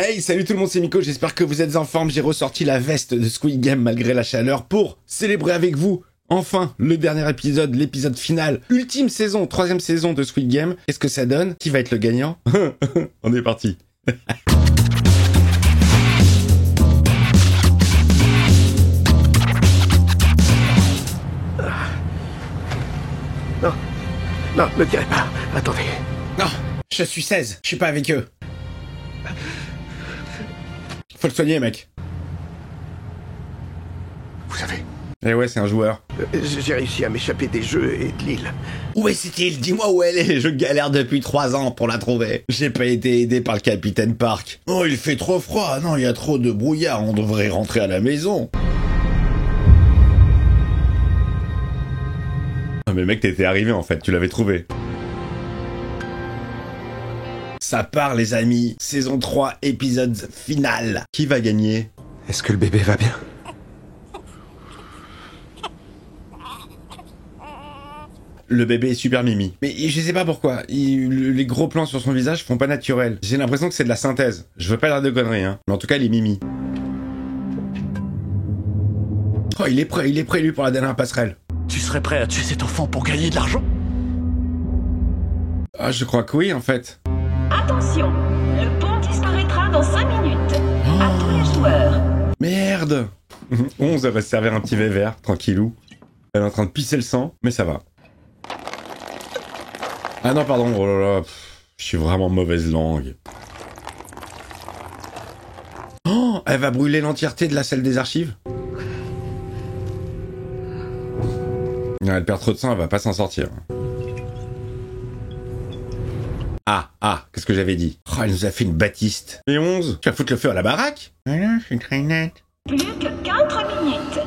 Hey, salut tout le monde, c'est Miko, j'espère que vous êtes en forme. J'ai ressorti la veste de Squid Game malgré la chaleur pour célébrer avec vous, enfin, le dernier épisode, l'épisode final, ultime saison, 3e saison de Squid Game. Qu'est-ce que ça donne? Qui va être le gagnant? On est parti. Non, non, ne tirez pas. Attendez. Non, je suis 16, je suis pas avec eux. Faut le soigner, mec. Vous savez, Eh ouais, c'est un joueur. j'ai réussi à m'échapper des jeux et de l'île. Où est cette île? Dis-moi où elle est. Je galère depuis 3 ans pour la trouver. J'ai pas été aidé par le capitaine Park. Oh, il fait trop froid. Non, il y a trop de brouillard. On devrait rentrer à la maison. Ah mais mec, t'étais arrivé en fait. Tu l'avais trouvé. Ça part les amis. Saison 3, épisode final. Qui va gagner? Est-ce que le bébé va bien? Le bébé est super mimi. Mais je sais pas pourquoi. Les gros plans sur son visage font pas naturel. J'ai l'impression que c'est de la synthèse. Je veux pas l'air de conneries, hein. Mais en tout cas, il est mimi. Oh, il est prêt lui pour la dernière passerelle. Tu serais prêt à tuer cet enfant pour gagner de l'argent? Ah, je crois que oui, en fait. Attention, le pont disparaîtra dans 5 minutes. À tous les joueurs. Merde. 11, elle va se servir un petit verre vert, tranquillou. Elle est en train de pisser le sang, mais ça va. Ah non, pardon, oh là là, je suis vraiment mauvaise langue. Oh, elle va brûler l'entièreté de la salle des archives. Non, elle perd trop de sang, elle va pas s'en sortir. Qu'est-ce que j'avais dit? Oh, elle nous a fait une baptiste. Et 11, tu vas foutre le feu à la baraque? Voilà, je suis très nette. Plus que 4 minutes.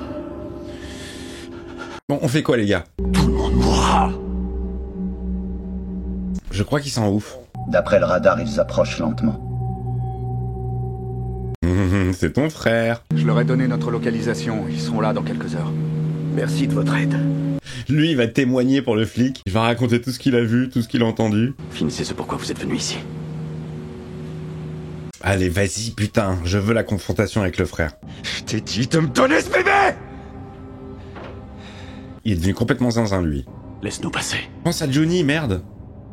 Bon, on fait quoi les gars? Tout le monde mourra. Je crois qu'ils s'en ouf. D'après le radar, ils approchent lentement. C'est ton frère. Je leur ai donné notre localisation, ils seront là dans quelques heures. Merci de votre aide. Lui, il va témoigner pour le flic. Il va raconter tout ce qu'il a vu, tout ce qu'il a entendu. Finissez ce pourquoi vous êtes venu ici. Allez, vas-y, putain. Je veux la confrontation avec le frère. Je t'ai dit de me donner ce bébé! Il est devenu complètement zinzin, lui. Laisse-nous passer. Pense à Johnny, merde.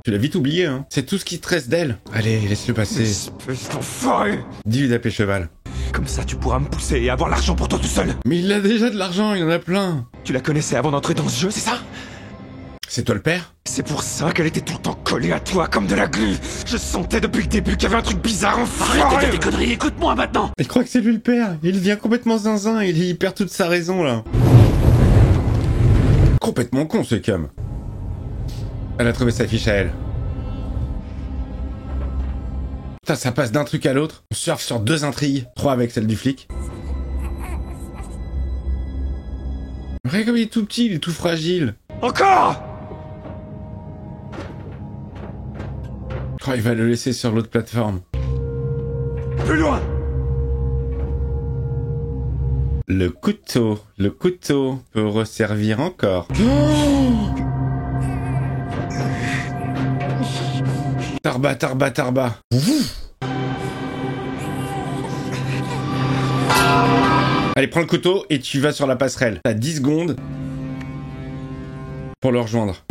Tu l'as vite oublié, hein. C'est tout ce qui te reste d'elle. Allez, laisse-le passer. Espèce d'enfoiré! Dis-lui d'appeler Cheval. Comme ça, tu pourras me pousser et avoir l'argent pour toi tout seul! Mais il a déjà de l'argent, il en a plein. Tu la connaissais avant d'entrer dans ce jeu, c'est ça? C'est toi le père? C'est pour ça qu'elle était tout le temps collée à toi comme de la glu! Je sentais depuis le début qu'il y avait un truc bizarre, enfoiré! Arrête de dire des conneries, écoute-moi maintenant. Il croit que c'est lui le père. Il devient complètement zinzin, il perd toute sa raison, là. Complètement con, ce cum. Elle a trouvé sa fiche à elle. Putain, ça passe d'un truc à l'autre. On surfe sur 2 intrigues. 3 avec celle du flic. Regarde comme il est tout petit, il est tout fragile. Encore! Oh, il va le laisser sur l'autre plateforme. Plus loin! Le couteau peut resservir encore. Oh Tarba. Allez, prends le couteau et tu vas sur la passerelle. T'as 10 secondes pour le rejoindre.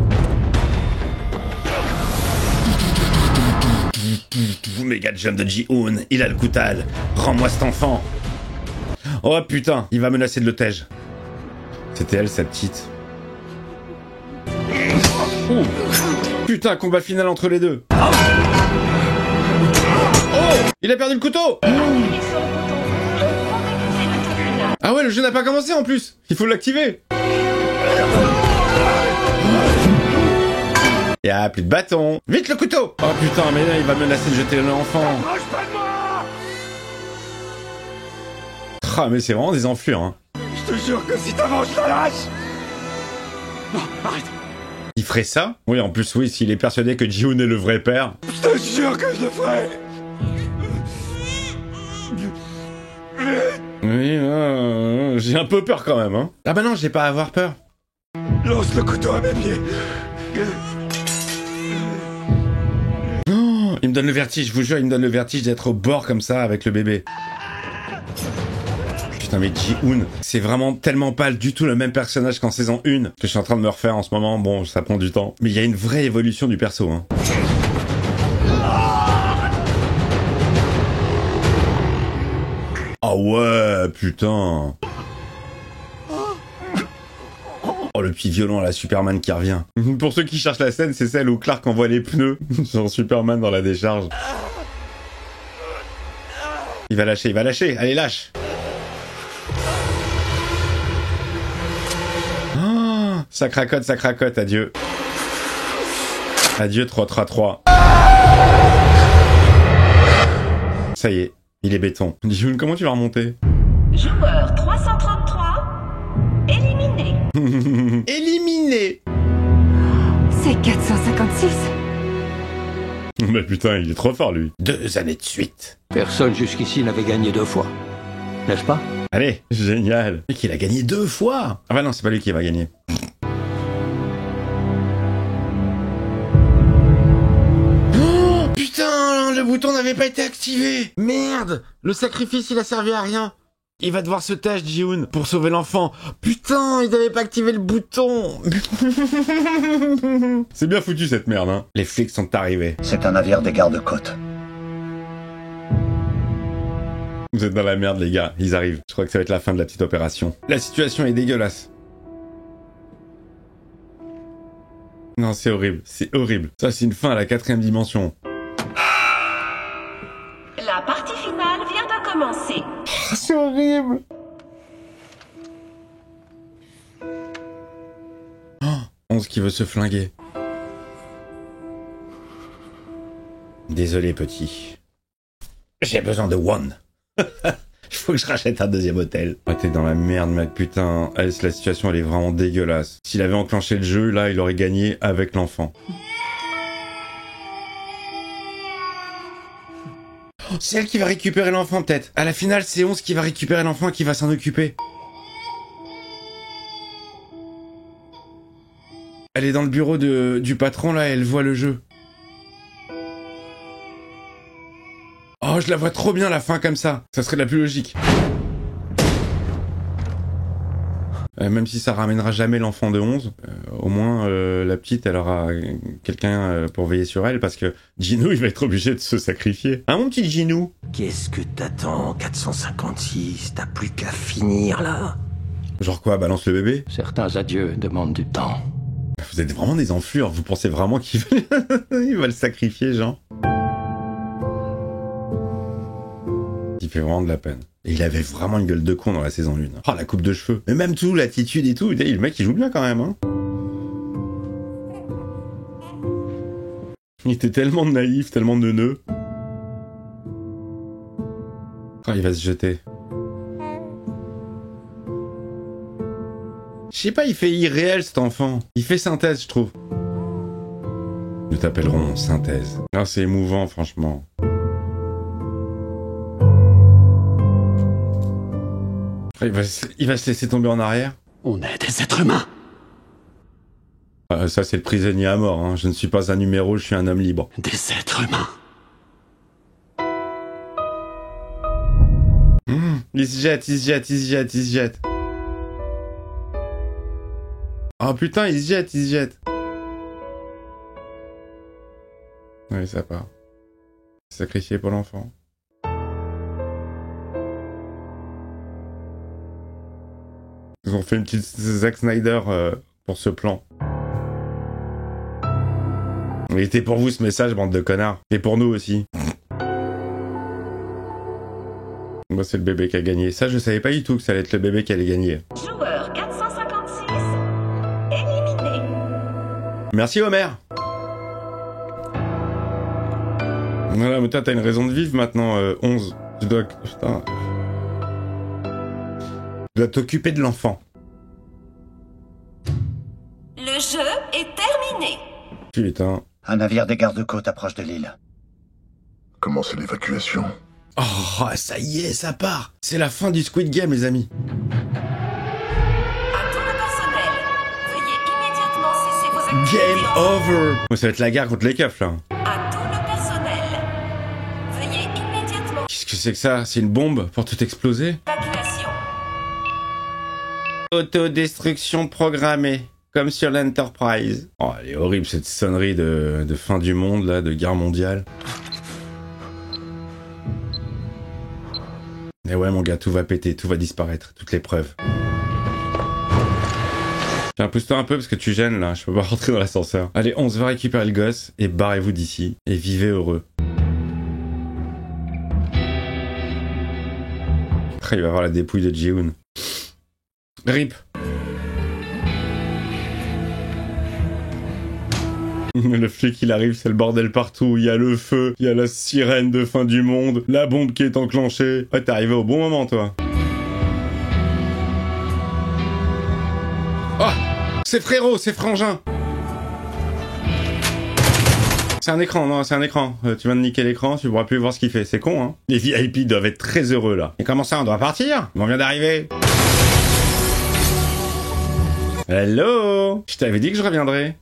Méga jump de Ji-hoon, il a le coutal. Rends-moi cet enfant. Oh putain, il va menacer de l'otage. C'était elle, sa petite. Oh putain, combat final entre les deux. Oh, il a perdu le couteau. Ah ouais, le jeu n'a pas commencé en plus. Il faut l'activer. Y'a plus de bâton. Vite le couteau. Oh putain, mais là il va menacer de jeter l'enfant. Approche pas de moi! Ah mais c'est vraiment des enflures, hein. Je te jure que si t'avances, je la lâche! Non, arrête. Il ferait ça? Oui, en plus, oui, s'il est persuadé que Ji-hoon est le vrai père. Je te jure que je le ferai! Oui, j'ai un peu peur quand même, hein. Ah bah non, j'ai pas à avoir peur. Lance le couteau à mes pieds! donne le vertige, je vous jure, il me donne le vertige d'être au bord comme ça avec le bébé. Putain, mais Ji-hoon, c'est vraiment tellement pas du tout le même personnage qu'en saison 1 que je suis en train de me refaire en ce moment. Bon, ça prend du temps. Mais il y a une vraie évolution du perso, hein. Oh ouais, putain. Oh, le petit violon à la Superman qui revient. Pour ceux qui cherchent la scène, c'est celle où Clark envoie les pneus sur Superman dans la décharge. Il va lâcher, allez lâche. Oh, ça cracote, adieu. Adieu 333. Ça y est, il est béton. Ji-hoon, comment tu vas remonter? Joueur 333, éliminé. Éliminé. C'est 456. Mais putain, il est trop fort lui. 2 années de suite. Personne jusqu'ici n'avait gagné 2 fois. N'est-ce pas? Allez, génial. Et qu'il a gagné 2 fois. Ah bah non, c'est pas lui qui va gagner. Oh, putain, le bouton n'avait pas été activé. Merde, le sacrifice il a servi à rien. Il va devoir se tâche, Ji-hoon, pour sauver l'enfant. Putain, il n'avait pas activé le bouton. C'est bien foutu cette merde, hein. Les flics sont arrivés. C'est un navire des gardes-côtes. Vous êtes dans la merde, les gars. Ils arrivent. Je crois que ça va être la fin de la petite opération. La situation est dégueulasse. Non, c'est horrible. C'est horrible. Ça, c'est une fin à la 4e dimension. La partie finale vient de commencer. Oh, c'est horrible. Oh, 11 qui veut se flinguer. Désolé, petit. J'ai besoin de one. Il faut que je rachète un 2e hôtel. Ah, t'es dans la merde, mec, putain. Alice, la situation, elle est vraiment dégueulasse. S'il avait enclenché le jeu, là, il aurait gagné avec l'enfant. Oh, c'est elle qui va récupérer l'enfant, peut-être. À la finale, c'est 11 qui va récupérer l'enfant et qui va s'en occuper. Elle est dans le bureau du patron, là, et elle voit le jeu. Oh, je la vois trop bien la fin comme ça. Ça serait la plus logique. Même si ça ramènera jamais l'enfant de 11, au moins la petite, elle aura quelqu'un pour veiller sur elle, parce que Ji-hoon, il va être obligé de se sacrifier. Hein, mon petit Ji-hoon? Qu'est-ce que t'attends, 456? T'as plus qu'à finir, là? Genre quoi, balance le bébé? Certains adieux demandent du temps. Vous êtes vraiment des enflures, vous pensez vraiment qu'il va... il va le sacrifier, genre? Il fait vraiment de la peine. Et il avait vraiment une gueule de con dans la saison 1. Oh, la coupe de cheveux. Mais même tout, l'attitude et tout. Le mec, il joue bien quand même, hein. Il était tellement naïf, tellement neuneux. Oh, il va se jeter. Je sais pas, il fait irréel, cet enfant. Il fait synthèse, je trouve. Nous t'appellerons synthèse. Ah, c'est émouvant, franchement. Il va se laisser tomber en arrière. On est des êtres humains. Ça, c'est le prisonnier à mort. Hein. Je ne suis pas un numéro, je suis un homme libre. Des êtres humains. Il se jette. Oh putain, il se jette. Ouais, ça part. Sacrifié pour l'enfant. Ils ont fait une petite Zack Snyder pour ce plan. Il était pour vous ce message, bande de connards. Et pour nous aussi. Moi, c'est le bébé qui a gagné. Ça, je savais pas du tout que ça allait être le bébé qui allait gagner. Joueur 456, éliminé. Merci Homer. Voilà, mais toi, t'as une raison de vivre maintenant, 11. Tu dois... Putain... Tu dois t'occuper de l'enfant. Le jeu est terminé. Putain. Un navire des gardes-côtes approche de l'île. Commencez l'évacuation. Oh, ça y est, ça part. C'est la fin du Squid Game, les amis. À tout le personnel, veuillez immédiatement cesser vos activités. Game over. Ça va être la guerre contre les keufs, là. À tout le personnel, sais que ça, c'est une bombe pour tout exploser. Évacuation. Autodestruction programmée, comme sur l'Enterprise. Oh, elle est horrible cette sonnerie de fin du monde, là, de guerre mondiale. Et ouais, mon gars, tout va péter, tout va disparaître, toutes les preuves. Tiens, pousse-toi un peu parce que tu gênes, là, je peux pas rentrer dans l'ascenseur. Allez, on se va récupérer le gosse, et barrez-vous d'ici, et vivez heureux. Après, il va avoir la dépouille de Ji-Hoon. RIP. Le flic il arrive, c'est le bordel partout, il y a le feu, il y a la sirène de fin du monde, la bombe qui est enclenchée. Ouais, t'es arrivé au bon moment toi. Oh, c'est frérot, c'est frangin. C'est un écran, non, c'est un écran. Tu viens de niquer l'écran, tu pourras plus voir ce qu'il fait, c'est con hein. Les VIP doivent être très heureux là. Et comment ça, on doit partir? On vient d'arriver. Hello. Je t'avais dit que je reviendrais.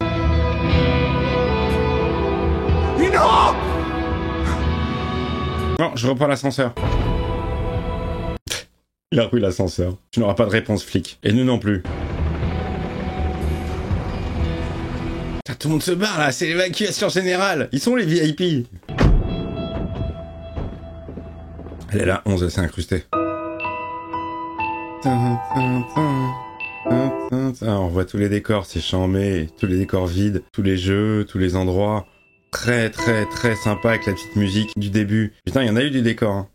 Non, je reprends l'ascenseur. Il a repris l'ascenseur. Tu n'auras pas de réponse, flic. Et nous non plus. Putain, tout le monde se barre là, c'est l'évacuation générale. Ils sont les VIP. Elle est là, 11, c'est incrusté. On voit tous les décors, c'est chambé, tous les décors vides, tous les jeux, tous les endroits. Très très très sympa avec la petite musique du début. Putain, il y en a eu du décor. Hein.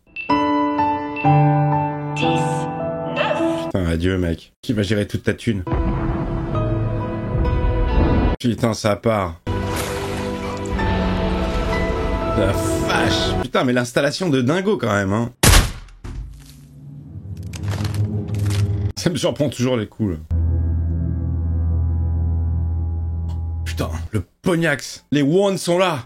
10, 9. Putain, adieu mec. Qui va gérer toute ta thune? Putain, ça part. La vache. Putain, mais l'installation de dingo quand même, hein. Ça me surprend toujours les coups, là. Putain, le pognax. Les Won sont là.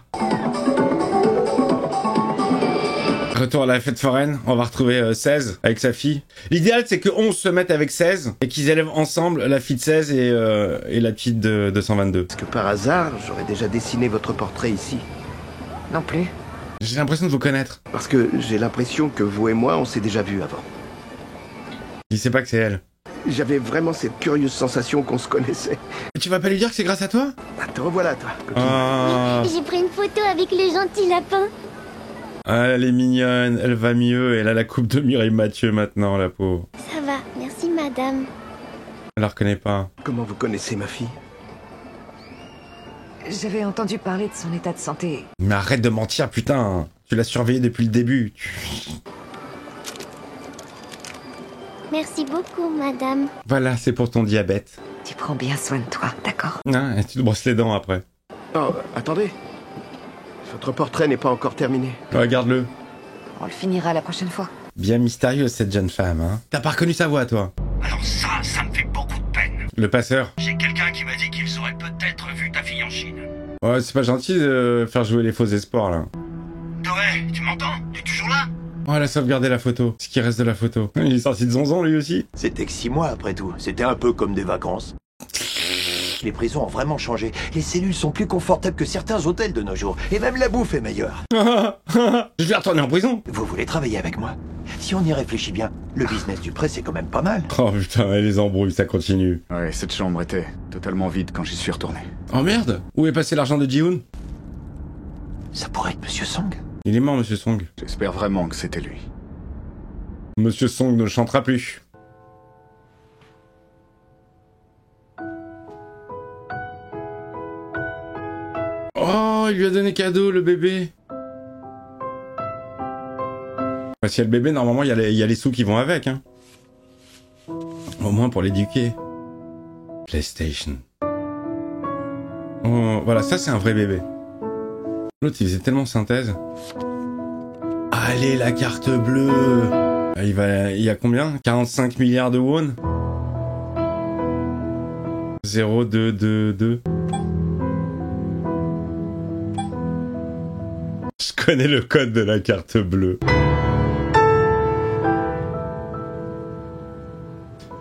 Retour à la fête foraine, on va retrouver 16 avec sa fille. L'idéal c'est que 11 se mettent avec 16 et qu'ils élèvent ensemble la fille de 16 et la petite de 222. Est-ce que par hasard, j'aurais déjà dessiné votre portrait ici? Non plus. J'ai l'impression de vous connaître. Parce que j'ai l'impression que vous et moi, on s'est déjà vus avant. Il sait pas que c'est elle. J'avais vraiment cette curieuse sensation qu'on se connaissait. Et tu vas pas lui dire que c'est grâce à toi? Te revoilà, toi, copine. Ah, J'ai pris une photo avec le gentil lapin. elle est mignonne, elle va mieux, elle a la coupe de Mireille Mathieu maintenant, la pauvre. Ça va, merci madame. Elle la reconnaît pas. Comment vous connaissez ma fille? J'avais entendu parler de son état de santé. Mais arrête de mentir, putain. Tu l'as surveillée depuis le début. Merci beaucoup madame. Voilà, c'est pour ton diabète. Tu prends bien soin de toi, d'accord? Ah, et tu te brosses les dents après. Oh, attendez. Votre portrait n'est pas encore terminé. Regarde-le. On le finira la prochaine fois. Bien mystérieuse cette jeune femme, hein. T'as pas reconnu sa voix, toi? Alors ça me fait beaucoup de peine. Le passeur. J'ai quelqu'un qui m'a dit qu'ils auraient peut-être vu ta fille en Chine. Ouais, c'est pas gentil de faire jouer les faux espoirs, là. Doré, tu m'entends? Tu es toujours là? Oh, elle a sauvegardé la photo. Ce qui reste de la photo. Il est sorti de zonzon, lui aussi. C'était que 6 mois après tout. C'était un peu comme des vacances. Les prisons ont vraiment changé. Les cellules sont plus confortables que certains hôtels de nos jours. Et même la bouffe est meilleure. Je vais retourner en prison. Vous voulez travailler avec moi? Si on y réfléchit bien, le business du prêt c'est quand même pas mal. Oh putain, elle les embrouille, ça continue. Ouais, cette chambre était totalement vide quand j'y suis retourné. Oh merde. Où est passé l'argent de Ji-Hoon? Ça pourrait être Monsieur Song. Il est mort, Monsieur Song. J'espère vraiment que c'était lui. Monsieur Song ne chantera plus. Oh, il lui a donné cadeau, le bébé. Bah, si y a le bébé, normalement, il y a les sous qui vont avec, hein. Au moins pour l'éduquer. PlayStation. Oh, voilà, ça c'est un vrai bébé. L'autre, il faisait tellement synthèse. Allez, la carte bleue. Il y a combien? 45 milliards de won? 0222. Je connais le code de la carte bleue.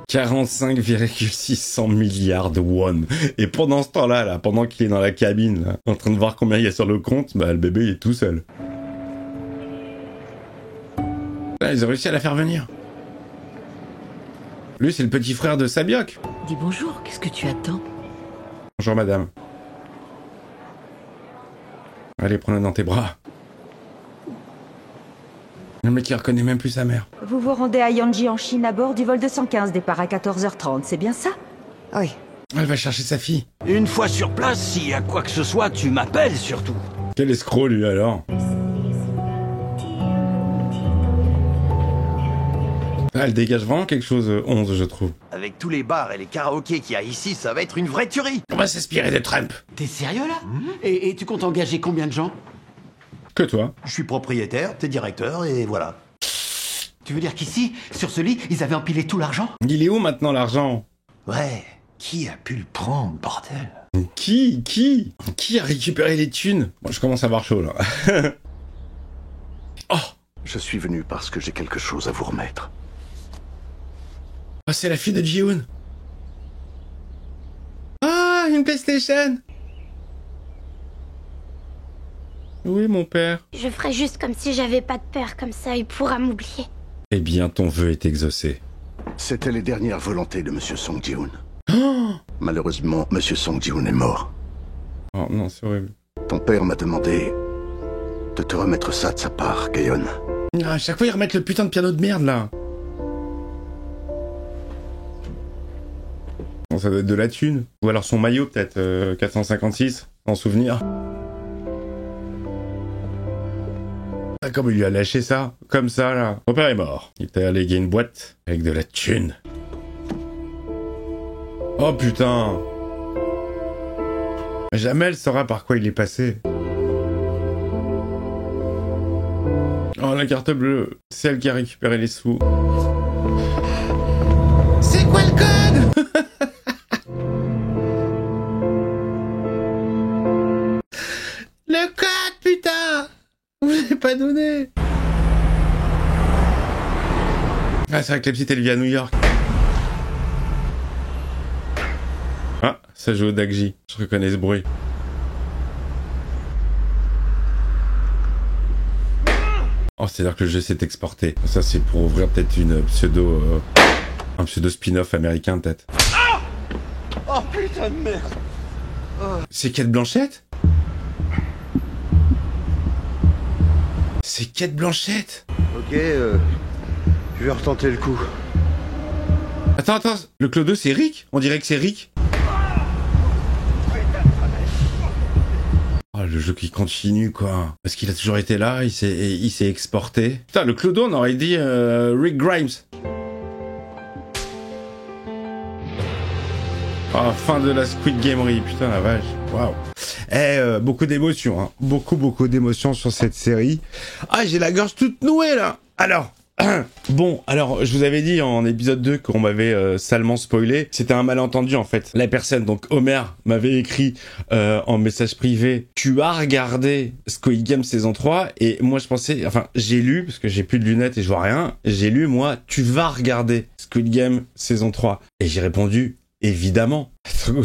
45,600 milliards de won. Et pendant ce temps-là, là, pendant qu'il est dans la cabine, là, en train de voir combien il y a sur le compte, bah le bébé il est tout seul. Ah, ils ont réussi à la faire venir. Lui, c'est le petit frère de Sabiok. Dis bonjour, qu'est-ce que tu attends? Bonjour, madame. Allez, prends-le dans tes bras. Le mec, il reconnaît même plus sa mère. Vous vous rendez à Yanji en Chine à bord du vol 215, départ à 14h30, c'est bien ça? Oui. Elle va chercher sa fille. Une fois sur place, s'il y a quoi que ce soit, tu m'appelles surtout. Quel escroc, lui, alors. Ah, elle dégage vraiment quelque chose, 11, je trouve. Avec tous les bars et les karaokés qu'il y a ici, ça va être une vraie tuerie. On va s'inspirer de Trump. T'es sérieux, là et tu comptes engager combien de gens? Que toi. Je suis propriétaire, t'es directeur, et voilà. Tu veux dire qu'ici, sur ce lit, ils avaient empilé tout l'argent? Il est où maintenant, l'argent? Ouais, qui a pu le prendre, bordel? Qui a récupéré les thunes? Moi, je commence à avoir chaud, là. Oh! Je suis venu parce que j'ai quelque chose à vous remettre. Oh, c'est la fille de Ji-hoon. Ah, une PlayStation. Oui, mon père. Je ferai juste comme si j'avais pas de père, comme ça il pourra m'oublier. Eh bien, ton vœu est exaucé. C'était les dernières volontés de Monsieur Song Ji-hoon. Oh, Malheureusement, Monsieur Song Ji-hoon est mort. oh non, c'est horrible. Ton père m'a demandé de te remettre ça de sa part, Gayon. Ah, à chaque fois, ils remettent le putain de piano de merde, là. Bon, ça doit être de la thune. Ou alors son maillot, peut-être, 456, en souvenir. Ah, comme il lui a lâché ça, comme ça, là. Mon père est mort. Il t'a allégué une boîte avec de la thune. Oh, putain. Jamais elle saura par quoi il est passé. Oh, la carte bleue. C'est elle qui a récupéré les sous. C'est quoi le code? Le code, putain! Vous l'avez pas donné. Ah, c'est vrai que la petite, elle vit à New York. Ah, ça joue au Dagji. Je reconnais ce bruit. Oh, c'est-à-dire que le jeu s'est exporté. Ça, c'est pour ouvrir peut-être une pseudo... un pseudo spin-off américain, peut-être. Oh putain de merde. C'est Kate Blanchett? C'est Kate Blanchett? Ok, je vais retenter le coup. Attends, le Clodo, c'est Rick? On dirait que c'est Rick. Oh, le jeu qui continue, quoi. Parce qu'il a toujours été là, il s'est exporté. Putain, le Clodo, on aurait dit Rick Grimes. Oh, fin de la Squid Gamerie, putain la vache. Waouh. Beaucoup d'émotions, hein. Beaucoup d'émotions sur cette série. Ah, j'ai la gorge toute nouée, là. Alors... Bon, alors, je vous avais dit en épisode 2 qu'on m'avait salement spoilé. C'était un malentendu, en fait. La personne, donc Homer, m'avait écrit en message privé « Tu as regardé Squid Game saison 3 ?» Et moi, je pensais... Enfin, j'ai lu, parce que j'ai plus de lunettes et je vois rien. J'ai lu, moi, « Tu vas regarder Squid Game saison 3 ?» Et j'ai répondu « Évidemment !»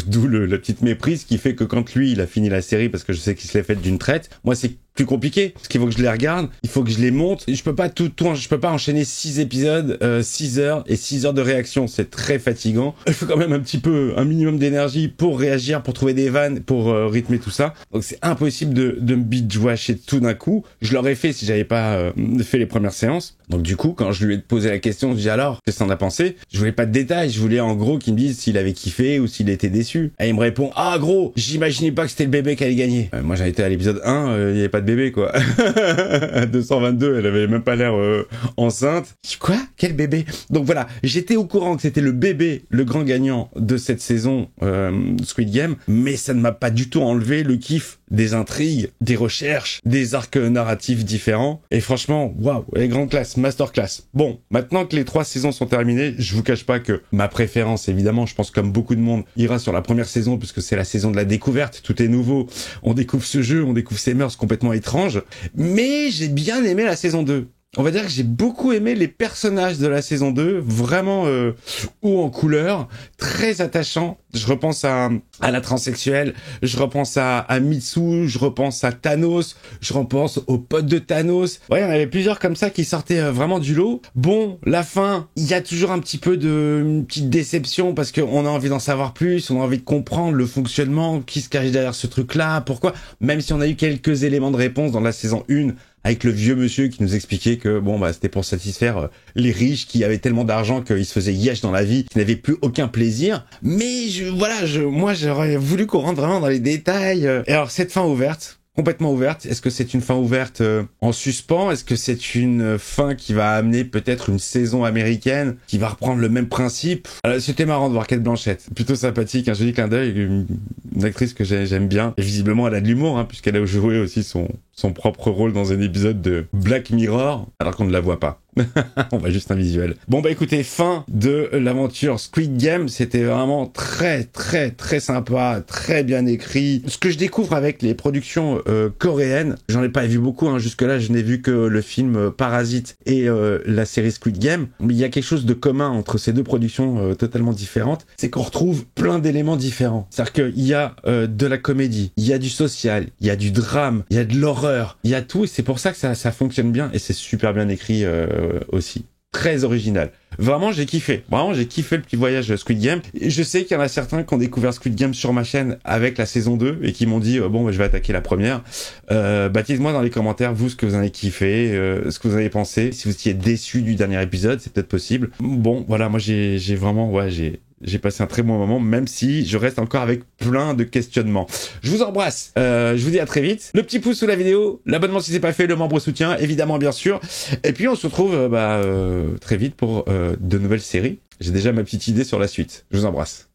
D'où la petite méprise qui fait que quand lui, il a fini la série, parce que je sais qu'il se l'est faite d'une traite, moi, c'est plus compliqué, parce qu'il faut que je les regarde, il faut que je les monte, je peux pas je peux pas enchaîner 6 épisodes, 6 heures et 6 heures de réaction, c'est très fatigant. Il faut quand même un minimum d'énergie pour réagir, pour trouver des vannes, pour rythmer tout ça. Donc c'est impossible de me binge-watcher tout d'un coup. Je l'aurais fait si j'avais pas fait les premières séances. Donc du coup, quand je lui ai posé la question, je dis alors, qu'est-ce que t'en as pensé? Je voulais pas de détails, je voulais en gros qu'il me dise s'il avait kiffé ou s'il était déçu. Et il me répond, ah gros, j'imaginais pas que c'était le bébé qui allait gagner. Moi j'avais été à l'épisode 1, il y avait pas de bébé quoi. À 222, elle avait même pas l'air enceinte. Quoi? Quel bébé? Donc voilà, j'étais au courant que c'était le bébé, le grand gagnant de cette saison Squid Game, mais ça ne m'a pas du tout enlevé le kiff des intrigues, des recherches, des arcs narratifs différents. Et franchement, waouh, elle est grande classe, masterclass. Bon, maintenant que les 3 saisons sont terminées, je vous cache pas que ma préférence, évidemment, je pense comme beaucoup de monde, ira sur la première saison, puisque c'est la saison de la découverte, tout est nouveau, on découvre ce jeu, on découvre ces mœurs complètement étranges, mais j'ai bien aimé la saison 2. On va dire que j'ai beaucoup aimé les personnages de la saison 2, vraiment haut en couleur, très attachants. Je repense à la transsexuelle, je repense à Mitsu, je repense à Thanos, je repense aux potes de Thanos. Ouais, il y en avait plusieurs comme ça qui sortaient vraiment du lot. Bon, la fin, il y a toujours un petit peu une petite déception parce qu'on a envie d'en savoir plus, on a envie de comprendre le fonctionnement, qui se cache derrière ce truc-là, pourquoi. Même si on a eu quelques éléments de réponse dans la saison 1, avec le vieux monsieur qui nous expliquait que bon bah c'était pour satisfaire les riches qui avaient tellement d'argent qu'ils se faisaient yesh dans la vie, qui n'avaient plus aucun plaisir. Mais moi j'aurais voulu qu'on rentre vraiment dans les détails. Et alors cette fin ouverte, complètement ouverte, est-ce que c'est une fin ouverte en suspens? Est-ce que c'est une fin qui va amener peut-être une saison américaine qui va reprendre le même principe? C'était marrant de voir Cate Blanchett, plutôt sympathique, un joli clin d'œil, une actrice que j'aime bien. Et visiblement elle a de l'humour, hein, puisqu'elle a joué aussi son propre rôle dans un épisode de Black Mirror, alors qu'on ne la voit pas. On voit juste un visuel. Bon bah écoutez, fin de l'aventure Squid Game, c'était vraiment très très très sympa, très bien écrit. Ce que je découvre avec les productions coréennes, j'en ai pas vu beaucoup, hein, jusque-là je n'ai vu que le film Parasite et la série Squid Game, mais il y a quelque chose de commun entre ces deux productions totalement différentes, c'est qu'on retrouve plein d'éléments différents. C'est-à-dire qu'il y a de la comédie, il y a du social, il y a du drame, il y a de l'horreur, il y a tout, et c'est pour ça que ça fonctionne bien, et c'est super bien écrit aussi. Très original. Vraiment, j'ai kiffé. Vraiment, j'ai kiffé le petit voyage Squid Game. Et je sais qu'il y en a certains qui ont découvert Squid Game sur ma chaîne avec la saison 2 et qui m'ont dit bon, bah, je vais attaquer la première. Dites-moi dans les commentaires, vous, ce que vous en avez kiffé, ce que vous avez pensé. Si vous étiez déçu du dernier épisode, c'est peut-être possible. Bon, voilà, moi, j'ai vraiment, j'ai passé un très bon moment, même si je reste encore avec plein de questionnements. Je vous embrasse. Je vous dis à très vite. Le petit pouce sous la vidéo, l'abonnement si c'est pas fait, le membre soutien, évidemment, bien sûr. Et puis on se retrouve très vite pour de nouvelles séries. J'ai déjà ma petite idée sur la suite. Je vous embrasse.